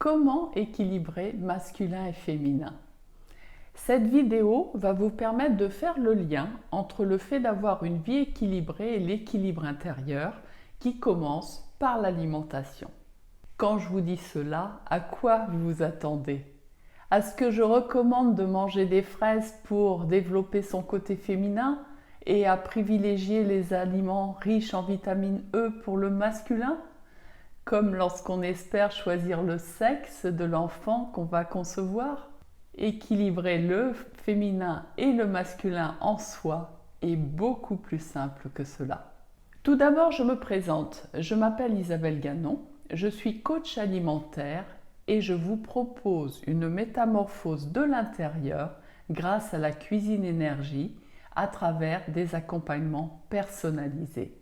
Comment équilibrer masculin et féminin? Cette vidéo va vous permettre de faire le lien entre le fait d'avoir une vie équilibrée et l'équilibre intérieur qui commence par l'alimentation. Quand je vous dis cela, à quoi vous vous attendez? À ce que je recommande de manger des fraises pour développer son côté féminin et à privilégier les aliments riches en vitamine E pour le masculin? Comme lorsqu'on espère choisir le sexe de l'enfant qu'on va concevoir? Équilibrer le féminin et le masculin en soi est beaucoup plus simple que cela. Tout d'abord, je me présente. Je m'appelle Isabelle Ganon, je suis coach alimentaire et je vous propose une métamorphose de l'intérieur grâce à la cuisine énergie à travers des accompagnements personnalisés.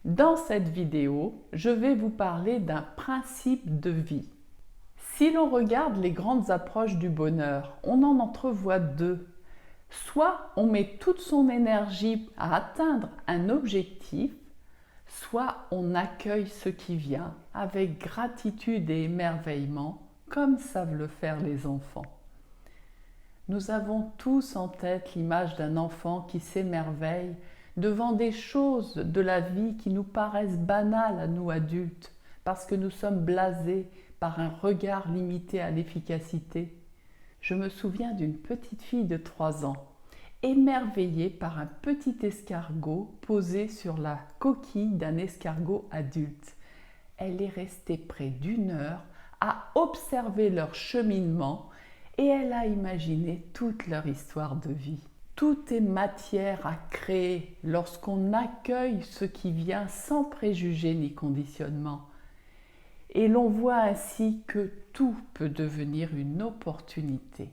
Dans cette vidéo, je vais vous parler d'un principe de vie. Si l'on regarde les grandes approches du bonheur, on en entrevoit deux. Soit on met toute son énergie à atteindre un objectif, soit on accueille ce qui vient avec gratitude et émerveillement, comme savent le faire les enfants. Nous avons tous en tête l'image d'un enfant qui s'émerveille devant des choses de la vie qui nous paraissent banales à nous adultes, parce que nous sommes blasés par un regard limité à l'efficacité. Je me souviens d'une petite fille de 3 ans, émerveillée par un petit escargot posé sur la coquille d'un escargot adulte. Elle est restée près d'1 heure à observer leur cheminement et elle a imaginé toute leur histoire de vie. Tout est matière à créer lorsqu'on accueille ce qui vient sans préjugés ni conditionnement. Et l'on voit ainsi que tout peut devenir une opportunité.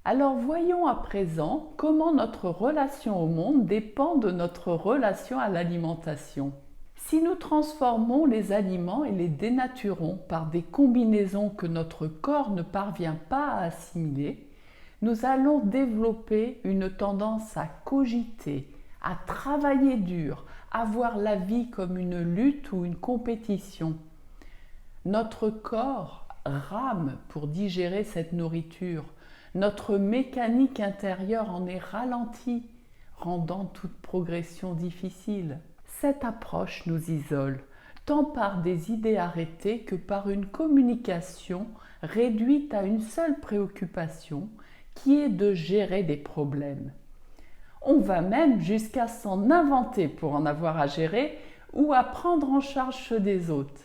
Alors voyons à présent comment notre relation au monde dépend de notre relation à l'alimentation. Si nous transformons les aliments et les dénaturons par des combinaisons que notre corps ne parvient pas à assimiler, nous allons développer une tendance à cogiter, à travailler dur, à voir la vie comme une lutte ou une compétition. Notre corps rame pour digérer cette nourriture. Notre mécanique intérieure en est ralentie, rendant toute progression difficile. Cette approche nous isole, tant par des idées arrêtées que par une communication réduite à une seule préoccupation, qui est de gérer des problèmes. On va même jusqu'à s'en inventer pour en avoir à gérer ou à prendre en charge ceux des autres.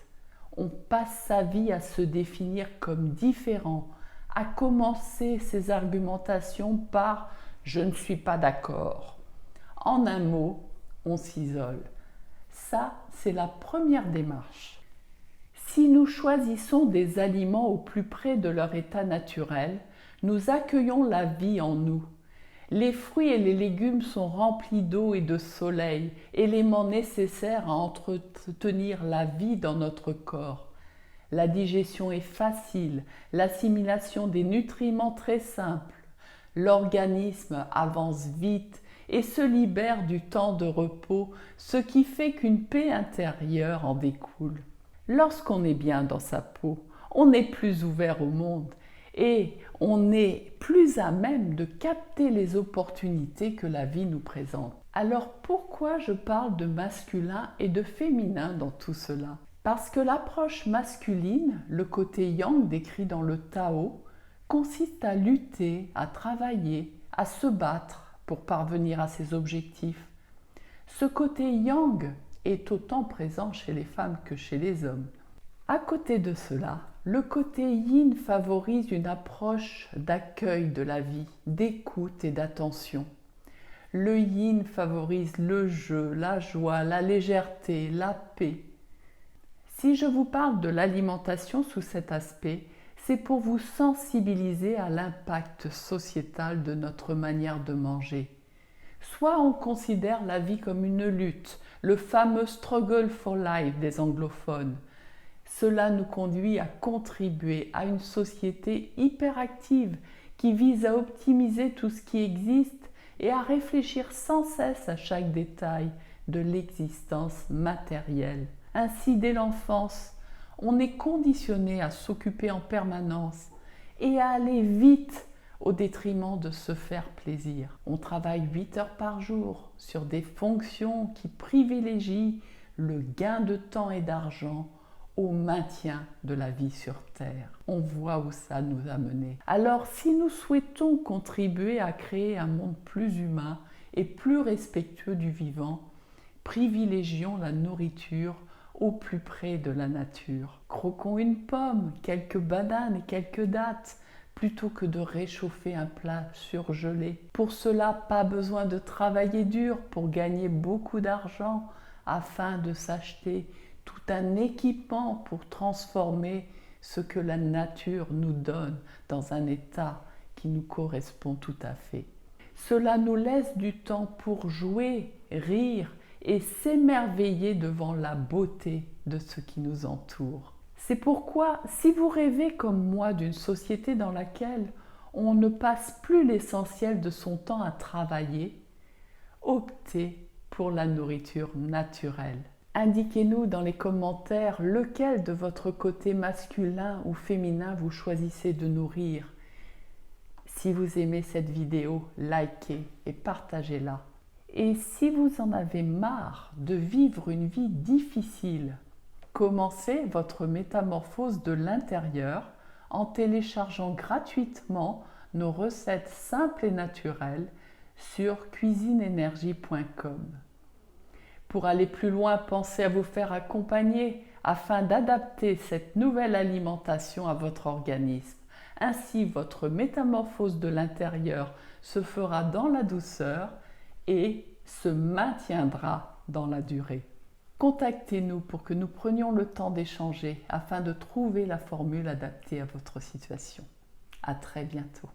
On passe sa vie à se définir comme différent, à commencer ses argumentations par « je ne suis pas d'accord ». En un mot, on s'isole. Ça, c'est la première démarche. Si nous choisissons des aliments au plus près de leur état naturel, nous accueillons la vie en nous. Les fruits et les légumes sont remplis d'eau et de soleil, éléments nécessaires à entretenir la vie dans notre corps. La digestion est facile, l'assimilation des nutriments très simple. L'organisme avance vite et se libère du temps de repos, ce qui fait qu'une paix intérieure en découle. Lorsqu'on est bien dans sa peau, on est plus ouvert au monde et on est plus à même de capter les opportunités que la vie nous présente. Alors pourquoi je parle de masculin et de féminin dans tout cela? Parce que l'approche masculine, le côté yang décrit dans le Tao, consiste à lutter, à travailler, à se battre pour parvenir à ses objectifs. Ce côté yang est autant présent chez les femmes que chez les hommes. À côté de cela, le côté yin favorise une approche d'accueil de la vie, d'écoute et d'attention. Le yin favorise le jeu, la joie, la légèreté, la paix. Si je vous parle de l'alimentation sous cet aspect, c'est pour vous sensibiliser à l'impact sociétal de notre manière de manger. Soit on considère la vie comme une lutte, le fameux struggle for life des anglophones. Cela nous conduit à contribuer à une société hyperactive qui vise à optimiser tout ce qui existe et à réfléchir sans cesse à chaque détail de l'existence matérielle. Ainsi, dès l'enfance, On est conditionné à s'occuper en permanence et à aller vite au détriment de se faire plaisir. On travaille 8 heures par jour sur des fonctions qui privilégient le gain de temps et d'argent au maintien de la vie sur Terre. On voit où ça nous a menés. Alors, si nous souhaitons contribuer à créer un monde plus humain et plus respectueux du vivant, privilégions la nourriture au plus près de la nature. Croquons une pomme, quelques bananes et quelques dattes, plutôt que de réchauffer un plat surgelé. Pour cela, pas besoin de travailler dur pour gagner beaucoup d'argent afin de s'acheter tout un équipement pour transformer ce que la nature nous donne dans un état qui nous correspond tout à fait. Cela nous laisse du temps pour jouer, rire et s'émerveiller devant la beauté de ce qui nous entoure. C'est pourquoi, si vous rêvez comme moi d'une société dans laquelle on ne passe plus l'essentiel de son temps à travailler, optez pour la nourriture naturelle. Indiquez-nous dans les commentaires lequel de votre côté masculin ou féminin vous choisissez de nourrir. Si vous aimez cette vidéo, likez et partagez-la. Et si vous en avez marre de vivre une vie difficile, commencez votre métamorphose de l'intérieur en téléchargeant gratuitement nos recettes simples et naturelles sur cuisineenergie.com. Pour aller plus loin, pensez à vous faire accompagner afin d'adapter cette nouvelle alimentation à votre organisme. Ainsi, votre métamorphose de l'intérieur se fera dans la douceur et se maintiendra dans la durée. Contactez-nous pour que nous prenions le temps d'échanger afin de trouver la formule adaptée à votre situation. À très bientôt.